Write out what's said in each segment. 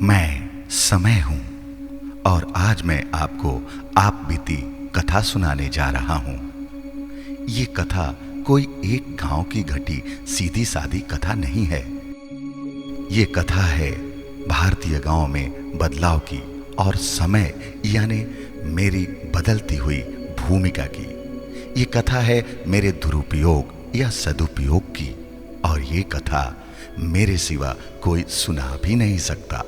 मैं समय हूं और आज मैं आपको आप बीती कथा सुनाने जा रहा हूं। ये कथा कोई एक गांव की घटी सीधी सादी कथा नहीं है। ये कथा है भारतीय गांव में बदलाव की और समय यानी मेरी बदलती हुई भूमिका की। ये कथा है मेरे दुरुपयोग या सदुपयोग की, और ये कथा मेरे सिवा कोई सुना भी नहीं सकता।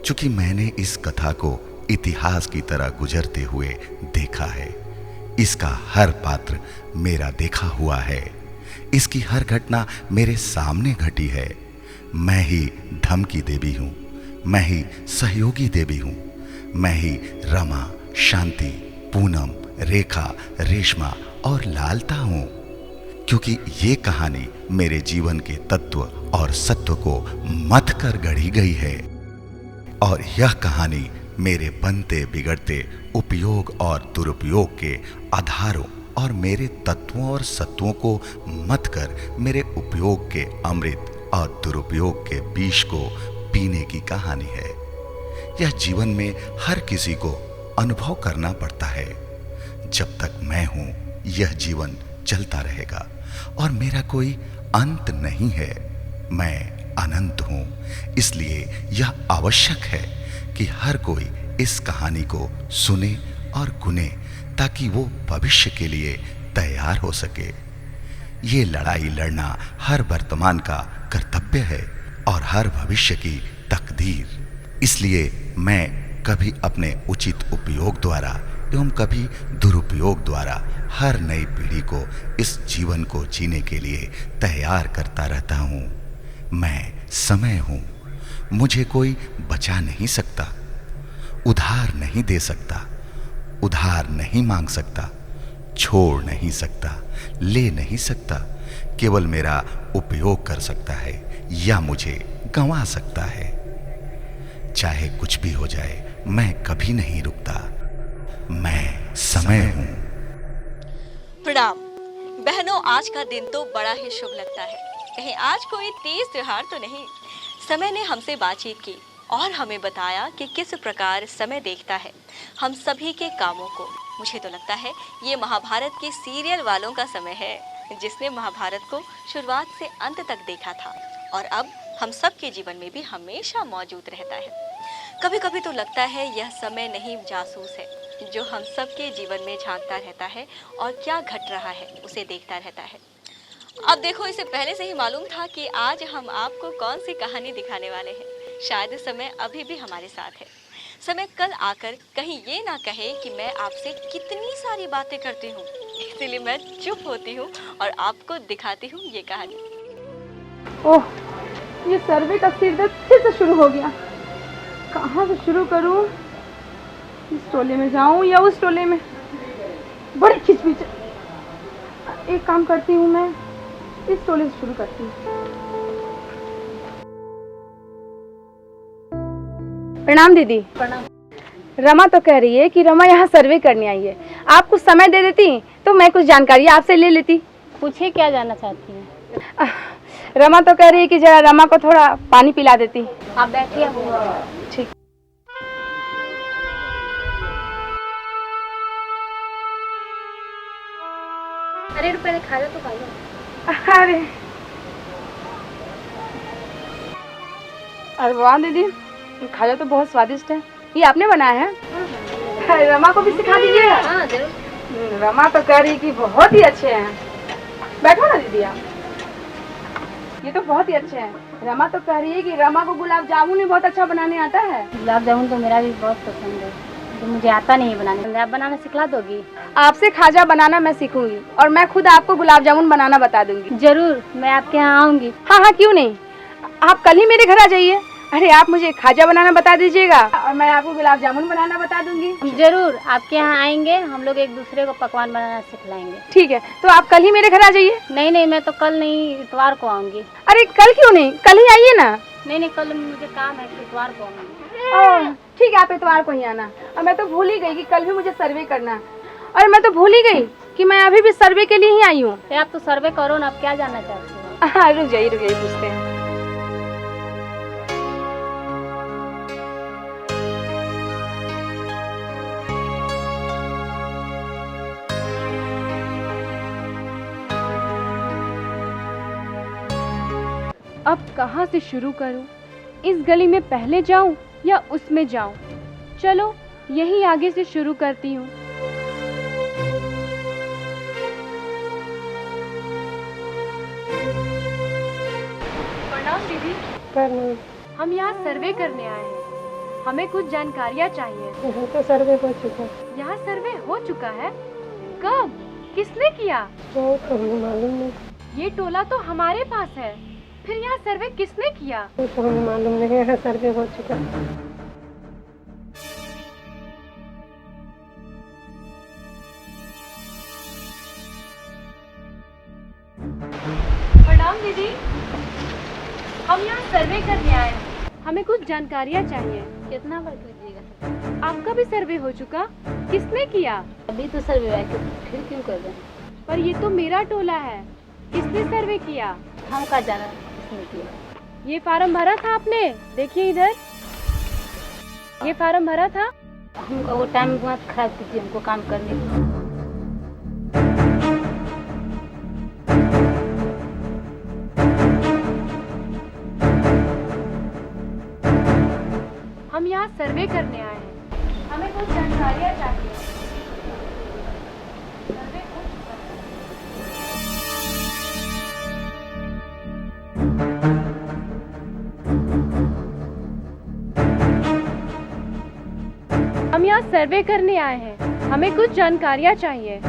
चूंकि मैंने इस कथा को इतिहास की तरह गुजरते हुए देखा है। इसका हर पात्र मेरा देखा हुआ है। इसकी हर घटना मेरे सामने घटी है। मैं ही धमकी देवी हूं, मैं ही सहयोगी देवी हूं, मैं ही रमा, शांति, पूनम, रेखा, रेशमा और लालता हूं। क्योंकि ये कहानी मेरे जीवन के तत्व और सत्व को मथ कर गढ़ी गई है, और यह कहानी मेरे बनते बिगड़ते उपयोग और दुरुपयोग के आधारों और मेरे तत्वों और सत्वों को मथ कर मेरे उपयोग के अमृत और दुरुपयोग के विष को पीने की कहानी है। यह जीवन में हर किसी को अनुभव करना पड़ता है। जब तक मैं हूं, यह जीवन चलता रहेगा और मेरा कोई अंत नहीं है। मैं अनंत हूं। इसलिए यह आवश्यक है कि हर कोई इस कहानी को सुने और गुने, ताकि वो भविष्य के लिए तैयार हो सके। ये लड़ाई लड़ना हर वर्तमान का कर्तव्य है और हर भविष्य की तकदीर। इसलिए मैं कभी अपने उचित उपयोग द्वारा एवं कभी दुरुपयोग द्वारा हर नई पीढ़ी को इस जीवन को जीने के लिए तैयार करता रहता हूं। मैं समय हूं। मुझे कोई बचा नहीं सकता, उधार नहीं दे सकता, उधार नहीं मांग सकता, छोड़ नहीं सकता, ले नहीं सकता। केवल मेरा उपयोग कर सकता है या मुझे गंवा सकता है। चाहे कुछ भी हो जाए, मैं कभी नहीं रुकता। मैं समय हूं। प्रणाम बहनों, आज का दिन तो बड़ा ही शुभ लगता है। कहीं आज कोई तीज त्योहार तो नहीं। समय ने हमसे बातचीत की और हमें बताया कि किस प्रकार समय देखता है हम सभी के कामों को। मुझे तो लगता है ये महाभारत के सीरियल वालों का समय है, जिसने महाभारत को शुरुआत से अंत तक देखा था और अब हम सब के जीवन में भी हमेशा मौजूद रहता है। कभी कभी तो लगता है यह समय नहीं जासूस है, जो हम सब के जीवन में झांकता रहता है और क्या घट रहा है उसे देखता रहता है। अब देखो, इसे पहले से ही मालूम था कि आज हम आपको कौन सी कहानी दिखाने वाले हैं। शायद समय अभी भी हमारे साथ है। समय कल आकर कहीं ये ना कहे कि मैं आपसे कितनी सारी बातें करती हूँ, इसीलिए मैं चुप होती हूँ और आपको दिखाती हूँ ये कहानी। ओह, ये सर्वे का सिरदर्द फिर से शुरू हो गया। कहाँ से शुरू करूँ? इस टोले में जाऊँ या उस टोले में? बड़ी खिचपिच। एक काम करती हूँ, मैं इस टोले से शुरू करती हूँ। प्रणाम दीदी। प्रणाम। रमा तो कह रही है कि रमा यहाँ सर्वे करने आई है। आप कुछ समय दे देती तो मैं कुछ जानकारी आपसे ले लेती। पूछिए, क्या जानना चाहती हैं? रमा तो कह रही है कि जरा रमा को थोड़ा पानी पिला देती। आप बैठिए। ठीक। अरे रुपए खा लो तो खा लो। अरे वाह दीदी, खाजा तो बहुत स्वादिष्ट है। ये आपने बनाया है? रमा को भी सिखा दीजिएगा। हाँ जरूर। रमा तो कह रही कि बहुत ही अच्छे हैं। बैठो ना दीदी आप। ये तो बहुत ही अच्छे हैं। रमा तो कह रही है कि रमा को गुलाब जामुन भी बहुत अच्छा बनाने आता है। गुलाब जामुन तो मेरा भी बहुत पसंद है, तो मुझे आता नहीं है बनाने। आप बनाना सिखला दोगी? आपसे खाजा बनाना मैं सीखूंगी और मैं खुद आपको गुलाब जामुन बनाना बता दूंगी। जरूर, मैं आपके यहाँ आऊंगी। हाँ हाँ, क्यों नहीं। आप कल ही मेरे घर आ जाइए। अरे आप मुझे खाजा बनाना बता दीजिएगा और मैं आपको गुलाब जामुन बनाना बता दूंगी। जरूर, आपके यहाँ आएंगे, हम लोग एक दूसरे को पकवान बनाना सिखलाएंगे। ठीक है, तो आप कल ही मेरे घर आ जाइए। नहीं, मैं तो कल नहीं, इतवार को आऊंगी। अरे कल क्यों नहीं, कल ही आइए ना। नहीं, कल मुझे काम है, इतवार को आऊंगी। ठीक है, आप इतवार को ही आना। और मैं तो भूल ही गई कि कल भी मुझे सर्वे करना। और मैं तो भूल ही गई कि मैं अभी भी सर्वे के लिए ही आई हूँ। आप तो सर्वे करो ना, आप क्या जानना चाहते हो? रुक जाइए पूछते हैं। अब कहाँ से शुरू करूं? इस गली में पहले जाऊं या उसमें जाऊं? चलो यहीं आगे से शुरू करती हूँ। प्रणाम दीदी। प्रणाम। हम यहाँ सर्वे करने आए हैं। हमें कुछ जानकारियाँ चाहिए। यहाँ तो सर्वे हो चुका। यहाँ सर्वे हो चुका है? कब? किसने किया? वो तो हमें मालूम नहीं। ये टोला तो हमारे पास है, फिर यहाँ सर्वे किसने किया? वो तो हमें मालूम नहीं। यहाँ सर्वे हो चुका। प्रणाम दीदी। हम यहाँ सर्वे करने आए हैं। हमें कुछ जानकारियाँ चाहिए। कितना वर्क लीजिएगा? आपका भी सर्वे हो चुका? किसने किया? अभी तो सर्वे हुआ है, फिर क्यों कर दें? पर ये तो मेरा टोला है। किसने सर्वे किया? हम का जाना किसने किया? ये फार्म भरा था आपने? देखिए इधर, ये फार्म भरा था। हमको वो टाइम मत खराब कीजिए, हमको काम करने को। हम यहाँ सर्वे करने आए हैं। हमें कुछ जानकारियाँ चाहिए। सर्वे हो चुका है। हम यहाँ सर्वे करने आए हैं। हमें कुछ जानकारियाँ चाहिए।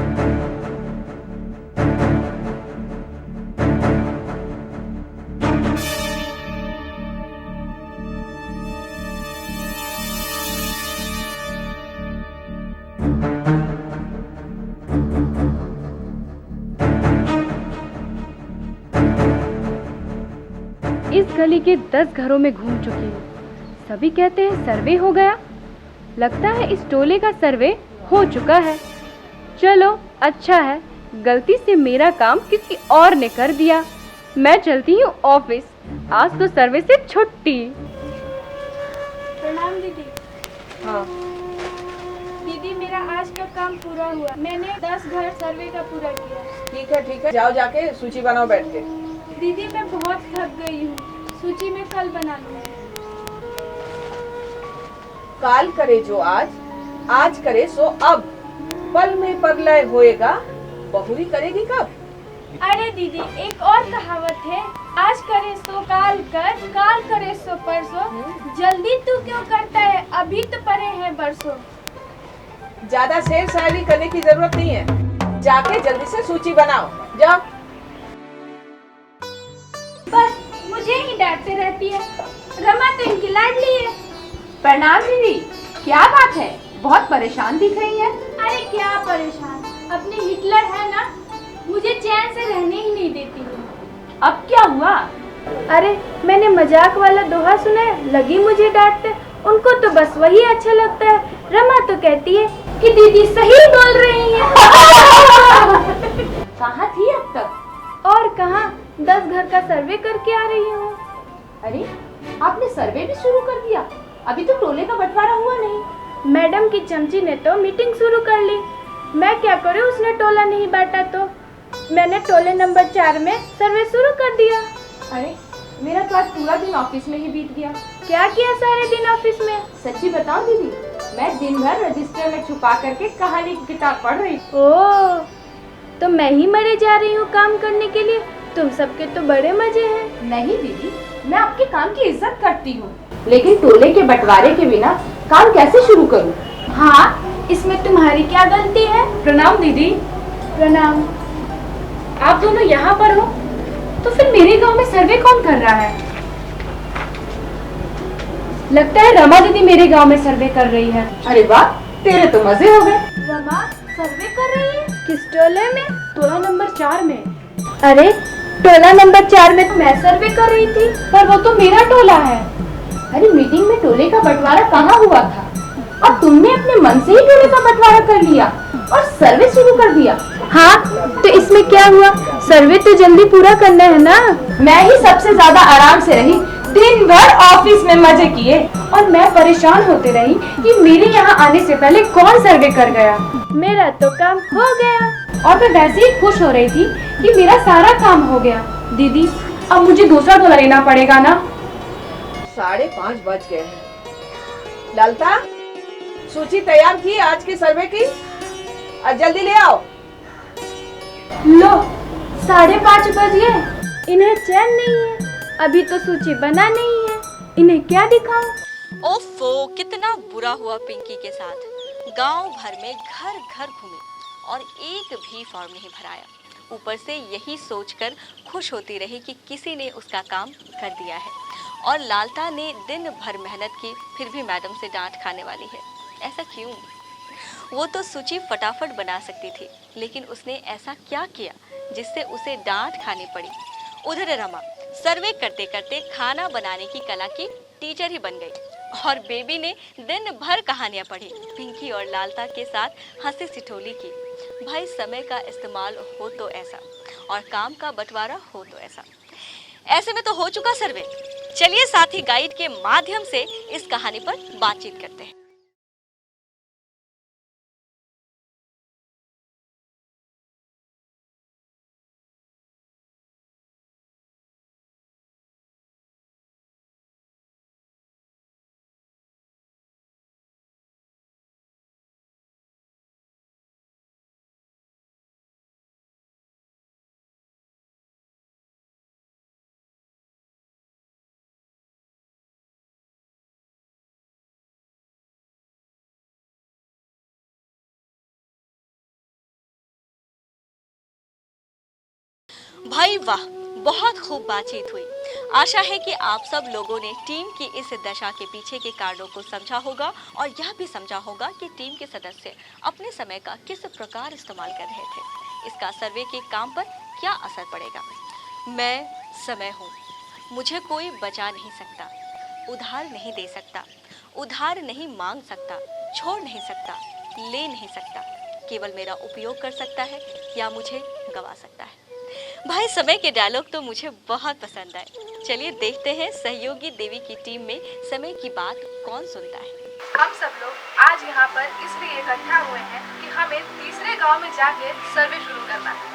इस गली के 10 घरों में घूम चुकी हूँ। सभी कहते हैं सर्वे हो गया। लगता है इस टोले का सर्वे हो चुका है। चलो अच्छा है, गलती से मेरा काम किसी और ने कर दिया। मैं चलती हूँ ऑफिस। आज तो सर्वे से छुट्टी। प्रणाम दीदी। हाँ। दीदी मेरा आज का काम पूरा हुआ। मैंने 10 घर सर्वे का पूरा किया। ठीक है, जाओ जाके सूची बनाओ बैठ के। दीदी मैं बहुत थक गई हूँ, सूची में कल बना लूँगी। काल करे जो आज करे सो अब। पल में परलय होएगा, बहुरी करेगी कब? अरे दीदी एक और कहावत है, आज करे सो काल कर, काल करे सो परसों। जल्दी तू क्यों करता है, अभी तो पड़े हैं बरसों। ज्यादा शेर शायरी करने की जरूरत नहीं है। जाके जल्दी से सूची बनाओ, जाओ। बस मुझे ही डांटते रहती है। रमा तो इनकी लाडली है। प्रणाम दीदी, क्या बात है? बहुत परेशान दिख रही हैं। अरे क्या परेशान, अपनी हिटलर है ना, मुझे चैन से रहने ही नहीं देती है। अब क्या हुआ? अरे मैंने मजाक वाला दोहा सुना है, लगी मुझे डांटते। उनको तो बस वही अच्छा लगता है। रमा तो कहती है कि दीदी सही बोल रही है। कहाँ थी अब तक? और कहाँ, 10 घर का सर्वे करके आ रही हूँ। अरे आपने सर्वे भी शुरू कर दिया? अभी तो टोले का बंटवारा हुआ नहीं। मैडम की चमची ने तो मीटिंग शुरू कर ली। मैं क्या करूँ, उसने टोला नहीं बांटा तो मैंने टोले नंबर 4 में सर्वे शुरू कर दिया। अरे मेरा तो आज पूरा दिन ऑफिस में ही बीत गया। क्या किया सारे दिन ऑफिस में? सच्ची बताऊं दीदी, मैं दिन भर रजिस्टर में छुपा करके कहानी की किताब पढ़ रही। ओह, तो मैं ही मरे जा रही हूँ काम करने के लिए। तुम सबके तो बड़े मजे हैं। नहीं दीदी, मैं आपके काम की इज्जत करती हूँ, लेकिन टोले के बंटवारे के बिना काम कैसे शुरू करूँ? हाँ, इसमें तुम्हारी क्या गलती है? प्रणाम दीदी। प्रणाम। आप दोनों यहाँ पर हो, तो फिर मेरे गांव में सर्वे कौन कर रहा है? लगता है रमा दीदी मेरे गांव में सर्वे कर रही है। अरे वाह, तेरे तो मजे हो गए। रमा सर्वे कर रही है? किस टोले में? टोला नंबर 4 में। अरे टोला नंबर 4 में तो मैं सर्वे कर रही थी। पर वो तो मेरा टोला है। अरे मीटिंग में टोले का बंटवारा कहाँ हुआ था और तुमने अपने मन से ही टोले का बंटवारा कर लिया और सर्वे शुरू कर दिया। हाँ, तो इसमें क्या हुआ, सर्वे तो जल्दी पूरा करना है ना। मैं ही सबसे ज्यादा आराम से रही, दिन भर ऑफिस में मजे किए और मैं परेशान होते रही कि मेरे यहाँ आने से पहले कौन सर्वे कर गया। मेरा तो काम हो गया। और मैं वैसे ही खुश हो रही थी कि मेरा सारा काम हो गया। दीदी अब मुझे दूसरा तोला लेना पड़ेगा ना। 5:30 बज गए हैं। ललता, सूची तैयार की आज के सर्वे की? आज जल्दी ले आओ। लो 5:30 बज गए, इन्हें चैन नहीं है, अभी तो सूची बना नहीं है, इन्हें क्या दिखाऊं? ओफो, कितना बुरा हुआ पिंकी के साथ। गांव भर में घर घर घूमी और एक भी फॉर्म नहीं भराया। ऊपर से यही सोचकर खुश होती रही कि किसी ने उसका काम कर दिया है। और लालता ने दिन भर मेहनत की, फिर भी मैडम से डांट खाने वाली है। ऐसा क्यों? वो तो सूची फटाफट बना सकती थी, लेकिन उसने ऐसा क्या किया जिससे उसे डांट खानी पड़ी? उधर रमा सर्वे करते करते खाना बनाने की कला की टीचर ही बन गई और बेबी ने दिन भर कहानियां पढ़ी, पिंकी और लालता के साथ हंसी ठिठोली की। भाई, समय का इस्तेमाल हो तो ऐसा और काम का बंटवारा हो तो ऐसा। ऐसे में तो हो चुका सर्वे। चलिए साथी गाइड के माध्यम से इस कहानी पर बातचीत करते हैं। भाई वाह, बहुत खूब बातचीत हुई। आशा है कि आप सब लोगों ने टीम की इस दशा के पीछे के कारणों को समझा होगा और यह भी समझा होगा कि टीम के सदस्य अपने समय का किस प्रकार इस्तेमाल कर रहे थे। इसका सर्वे के काम पर क्या असर पड़ेगा? मैं समय हूँ, मुझे कोई बचा नहीं सकता, उधार नहीं दे सकता, उधार नहीं मांग सकता, छोड़ नहीं सकता, ले नहीं सकता, केवल मेरा उपयोग कर सकता है या मुझे गवा सकता है। भाई, समय के डायलॉग तो मुझे बहुत पसंद आए। चलिए देखते हैं सहयोगी देवी की टीम में समय की बात कौन सुनता है। हम सब लोग आज यहाँ पर इसलिए इकट्ठा हुए हैं कि हमें तीसरे गांव में जाके सर्वे शुरू करना है।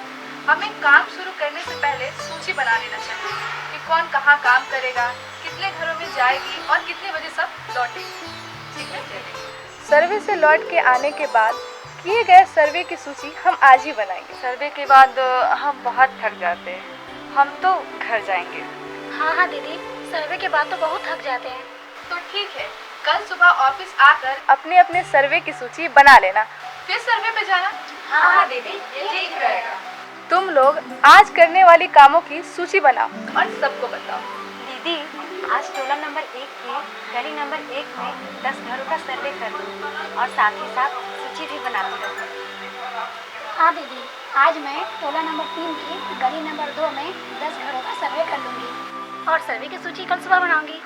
हमें काम शुरू करने से पहले सूची बना लेना चाहिए कि कौन कहाँ काम करेगा, कितने घरों में जाएगी और कितने बजे सब लौटेगी। ठीक है? सर्वे से लौट के आने के बाद किए गए सर्वे की सूची हम आज ही बनाएंगे। सर्वे के बाद हम बहुत थक जाते हैं, हम तो घर जाएंगे। हाँ दीदी, सर्वे के बाद तो बहुत थक जाते हैं। तो ठीक है, कल सुबह ऑफिस आकर अपने अपने सर्वे की सूची बना लेना, फिर सर्वे पे जाना। हाँ दीदी, ये ठीक रहेगा। तुम लोग आज करने वाली कामों की सूची बनाओ और सबको बताओ। दीदी, आज टोला नंबर 1 की गली नंबर 1 में 10 घरों का सर्वे कर लूँ और साथ ही साथ सूची भी बनाती रहूँ। हाँ दीदी, आज मैं टोला नंबर 3 की गली नंबर 2 में 10 घरों का सर्वे कर लूँगी और सर्वे की सूची कल सुबह बनाऊँगी।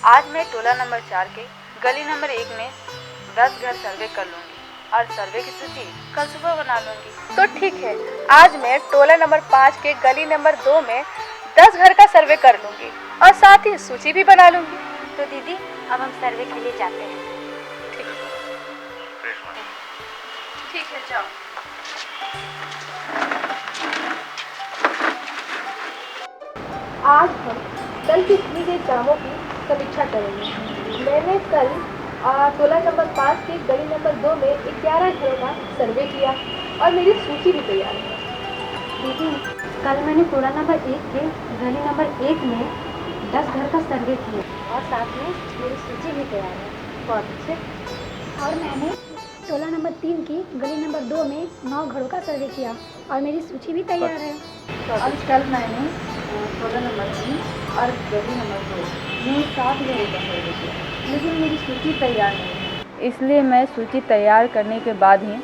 आज मैं टोला नंबर 4 के गली नंबर 1 में 10 घर सर्वे कर लूँगी और सर्वे की सूची कल सुबह बना लूँगी। तो ठीक है, आज मैं टोला नंबर 5 के गली नंबर 2 में 10 घर का सर्वे कर लूँगी और साथ ही सूची भी बना लूँगी। तो दीदी, अब हम सर्वे के लिए जाते हैं। ठीक है, जाओ। आज हम कल के किए गए कामों की समीक्षा करेंगे। मैंने कल टोला नंबर 5 के गली नंबर 2 में 11 घरों का सर्वे किया और मेरी सूची भी तैयार है। दीदी, कल मैंने टोला नंबर 1 के गली नंबर 1 में 10 घर का सर्वे किया और साथ में मेरी सूची भी तैयार है। बहुत अच्छे। और मैंने टोला नंबर 3 की गली नंबर 2 में 9 घरों का सर्वे किया और मेरी सूची भी तैयार है। और कल मैंने टोला नंबर 3 और गली नंबर 2 में 7 घरों का सर्वे किया, लेकिन मेरी सूची तैयार नहीं है, इसलिए मैं सूची तैयार करने के बाद ही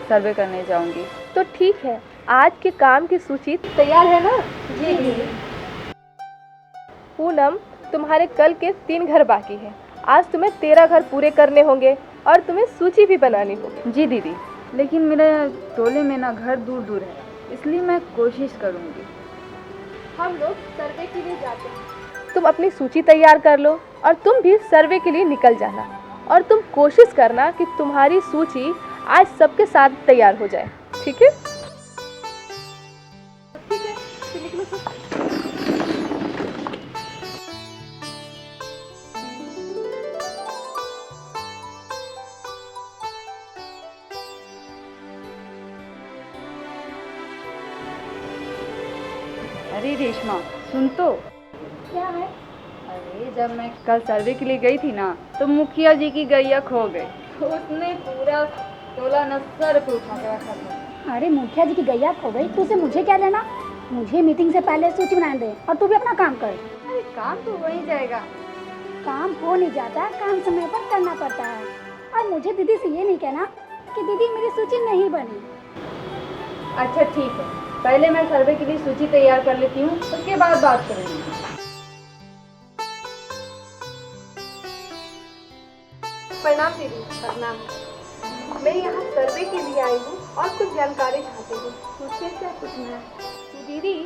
सर्वे करने जाऊंगी। तो ठीक है, आज के काम की सूची तैयार है ना? जी। पूनम, तुम्हारे कल के 3 घर बाकी हैं। आज तुम्हें 13 घर पूरे करने होंगे और तुम्हें सूची भी बनानी होगी। जी दीदी, लेकिन मेरे टोले में ना घर दूर दूर है, इसलिए मैं कोशिश करूंगी। हम लोग सर्वे के लिए जाते हैं। तुम अपनी सूची तैयार कर लो और तुम भी सर्वे के लिए निकल जाना और तुम कोशिश करना कि तुम्हारी सूची आज सबके साथ तैयार हो जाए। ठीक है? ठीक है, तो निकलो सब। अरे रेशमा सुन तो। क्या है? अरे जब मैं कल सर्वे के लिए गई थी ना तो मुखिया जी की गैया खो गई, तो उसने पूरा टोला न सर पे उठा के रखा था। अरे मुखिया जी की गैया खो गई तो उसे मुझे क्या लेना? मुझे मीटिंग से पहले सूची बनाने दे और तू भी अपना काम कर। अरे काम तो हो ही जाएगा। काम हो नहीं जाता, काम समय पर करना पड़ता है। और मुझे दीदी से ये नहीं कहना कि दीदी मेरी सूची नहीं बनी। अच्छा ठीक है, पहले मैं सर्वे के लिए सूची तैयार कर लेती हूँ, उसके बाद बात करेंगे। प्रणाम दीदी। प्रणाम। मैं यहाँ सर्वे के लिए आई हूँ और कुछ जानकारी चाहती हूँ। मुझसे क्या पूछना है? दीदी,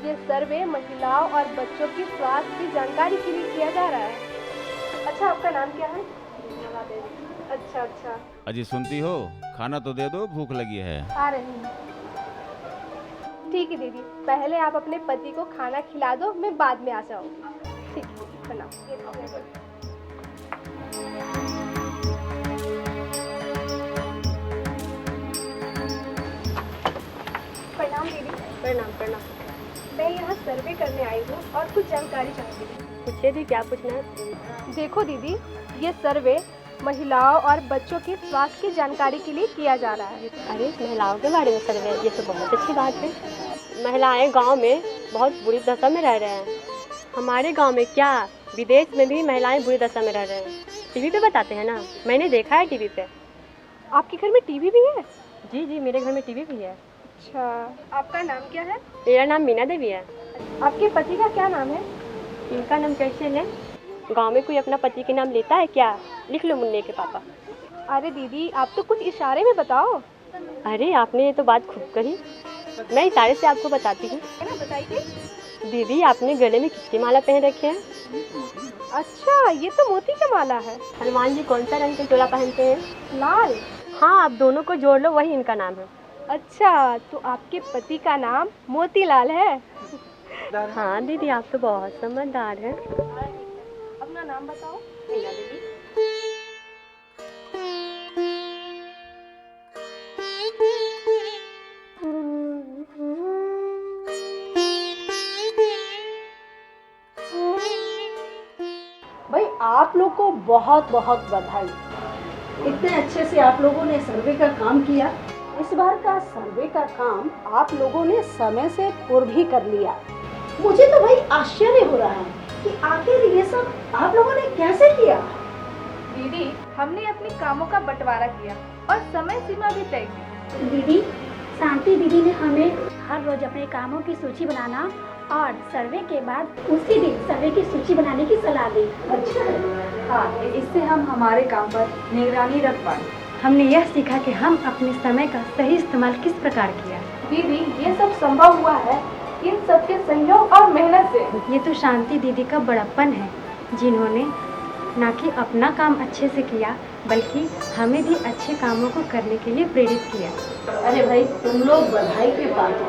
ये सर्वे महिलाओं और बच्चों की स्वास्थ्य की जानकारी के लिए किया जा रहा है। अच्छा, आपका नाम क्या है? अच्छा अच्छा। अजी सुनती हो, खाना तो दे दो, भूख लगी है। आ रही हूँ। ठीक है दीदी, पहले आप अपने पति को खाना खिला दो, मैं बाद में आ जाऊँगी। ठीक है, प्रणाम। प्रणाम दीदी। प्रणाम प्रणाम। मैं यहाँ सर्वे करने आई हूँ और कुछ जानकारी चाहती हूँ। पूछिए दी, क्या पूछना है? देखो दीदी, ये सर्वे महिलाओं और बच्चों के स्वास्थ्य की जानकारी के लिए किया जा रहा है। अरे महिलाओं के बारे में सर्वे, ये तो बहुत अच्छी बात है। महिलाएं गांव में बहुत बुरी दशा में रह रहे हैं। हमारे गांव में क्या, विदेश में भी महिलाएं बुरी दशा में रह रहे हैं। टीवी पे बताते हैं ना, मैंने देखा है टीवी पे। आपके घर में टीवी भी है? जी जी, मेरे घर में टीवी भी है। अच्छा, आपका नाम क्या है? मेरा नाम मीना देवी है। आपके पति का क्या नाम है? इनका नाम कैसे है? गांव में कोई अपना पति के नाम लेता है क्या? लिख लो, मुन्ने के पापा। अरे दीदी, आप तो कुछ इशारे में बताओ। अरे आपने ये तो बात खूब कही, मैं इशारे से आपको बताती हूँ। बताइए। दीदी, आपने गले में कितनी माला पहन रखे हैं? अच्छा, ये तो मोती का माला है। हनुमान जी कौन सा रंग का चोला पहनते हैं? लाल। हाँ, आप दोनों को जोड़ लो, वही इनका नाम है। अच्छा, तो आपके पति का नाम मोतीलाल है? हाँ दीदी, आप तो बहुत समझदार हैं। अपना नाम बताओ। मीना देवी। भाई आप लोग को बहुत बहुत बधाई। इतने अच्छे से आप लोगों ने सर्वे का काम किया। इस बार का सर्वे का काम आप लोगों ने समय से पूर्व ही कर लिया। मुझे तो भाई आश्चर्य हो रहा है कि आखिर ये सब आप लोगों ने कैसे किया। दीदी, हमने अपने कामों का बंटवारा किया और समय सीमा भी तय की। दीदी, शांति दीदी ने हमें हर रोज अपने कामों की सूची बनाना और सर्वे के बाद उसी दिन सर्वे की सूची बनाने की सलाह दी। अच्छा है। हाँ, इससे हम हमारे काम पर निगरानी रख पाए। हमने यह सीखा कि हम अपने समय का सही इस्तेमाल किस प्रकार किया। दीदी, ये सब संभव हुआ है इन सबके सहयोग और मेहनत से। ये तो शांति दीदी का बड़प्पन है, जिन्होंने न कि अपना काम अच्छे से किया बल्कि हमें भी अच्छे कामों को करने के लिए प्रेरित किया। अरे भाई, तुम लोग बधाई के पात्र हो।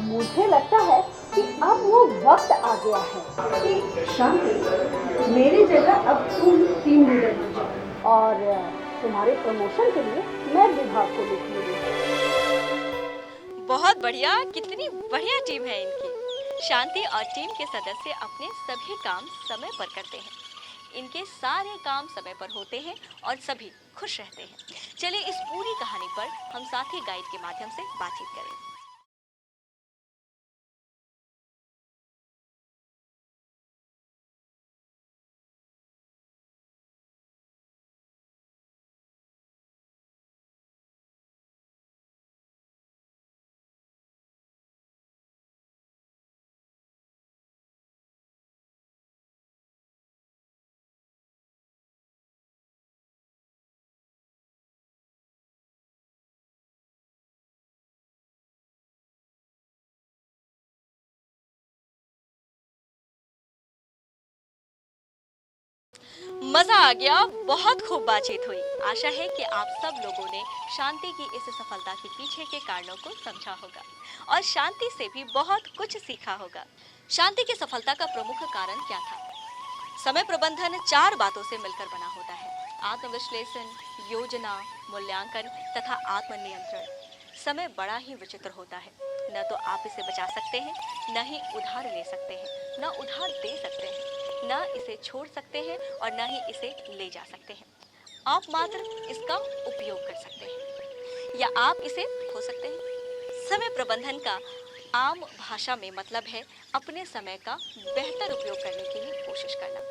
मुझे लगता है कि अब वो वक्त आ गया है कि शांति, मेरी जगह अब तुम टीम लीडर बन जाओ और तुम्हारे प्रमोशन के लिए मैं विभाग को लिख लूंगी। बहुत बढ़िया, कितनी बढ़िया टीम है इनकी। शांति और टीम के सदस्य अपने सभी काम समय पर करते हैं। इनके सारे काम समय पर होते हैं और सभी खुश रहते हैं। चलिए इस पूरी कहानी पर हम साथी गाइड के माध्यम से बातचीत करें। मजा आ गया, बहुत खूब बातचीत हुई। आशा है कि आप सब लोगों ने शांति की इस सफलता के पीछे के कारणों को समझा होगा और शांति से भी बहुत कुछ सीखा होगा। शांति की सफलता का प्रमुख कारण क्या था? समय प्रबंधन 4 बातों से मिलकर बना होता है: आत्मविश्लेषण, योजना, मूल्यांकन तथा आत्मनियंत्रण। समय बड़ा ही विचित्र होता है। न तो आप इसे बचा सकते हैं, न ही उधार ले सकते हैं, न उधार दे सकते हैं, न इसे छोड़ सकते हैं और न ही इसे ले जा सकते हैं। आप मात्र इसका उपयोग कर सकते हैं या आप इसे खो सकते हैं। समय प्रबंधन का आम भाषा में मतलब है अपने समय का बेहतर उपयोग करने के लिए कोशिश करना।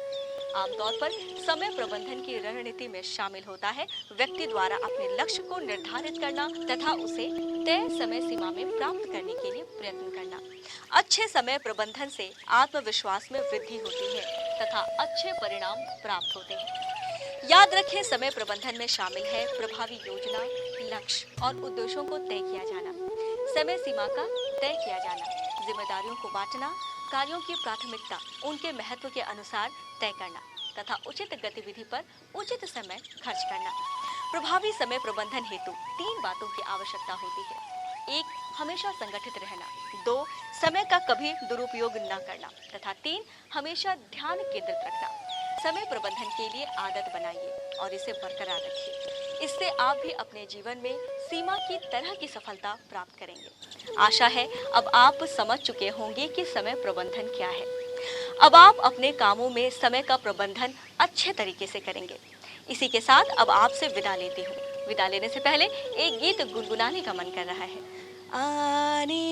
आमतौर पर समय प्रबंधन की रणनीति में शामिल होता है व्यक्ति द्वारा अपने लक्ष्य को निर्धारित करना तथा उसे तय समय सीमा में प्राप्त करने के लिए प्रयत्न करना। अच्छे समय प्रबंधन से आत्मविश्वास में वृद्धि होती है तथा अच्छे परिणाम प्राप्त होते हैं। याद रखें, समय प्रबंधन में शामिल है प्रभावी योजना, लक्ष्य और उद्देश्यों को तय किया जाना, समय सीमा का तय किया जाना, जिम्मेदारियों को बांटना, कार्यों की प्राथमिकता उनके महत्व के अनुसार तय करना तथा उचित गतिविधि पर उचित समय खर्च करना। प्रभावी समय प्रबंधन हेतु 3 बातों की आवश्यकता होती है। 1. हमेशा संगठित रहना। 2. समय का कभी दुरुपयोग न करना तथा 3. हमेशा ध्यान केंद्रित रखना। समय प्रबंधन के लिए आदत बनाइए और इसे बरकरार रखिए। इससे आप भी अपने जीवन में सीमा की तरह की सफलता प्राप्त करेंगे। आशा है अब आप समझ चुके होंगे कि समय प्रबंधन क्या है। अब आप अपने कामों में समय का प्रबंधन अच्छे तरीके से करेंगे। इसी के साथ अब आपसे विदा लेती हूँ। विदा लेने से पहले एक गीत गुनगुनाने का मन कर रहा है। आने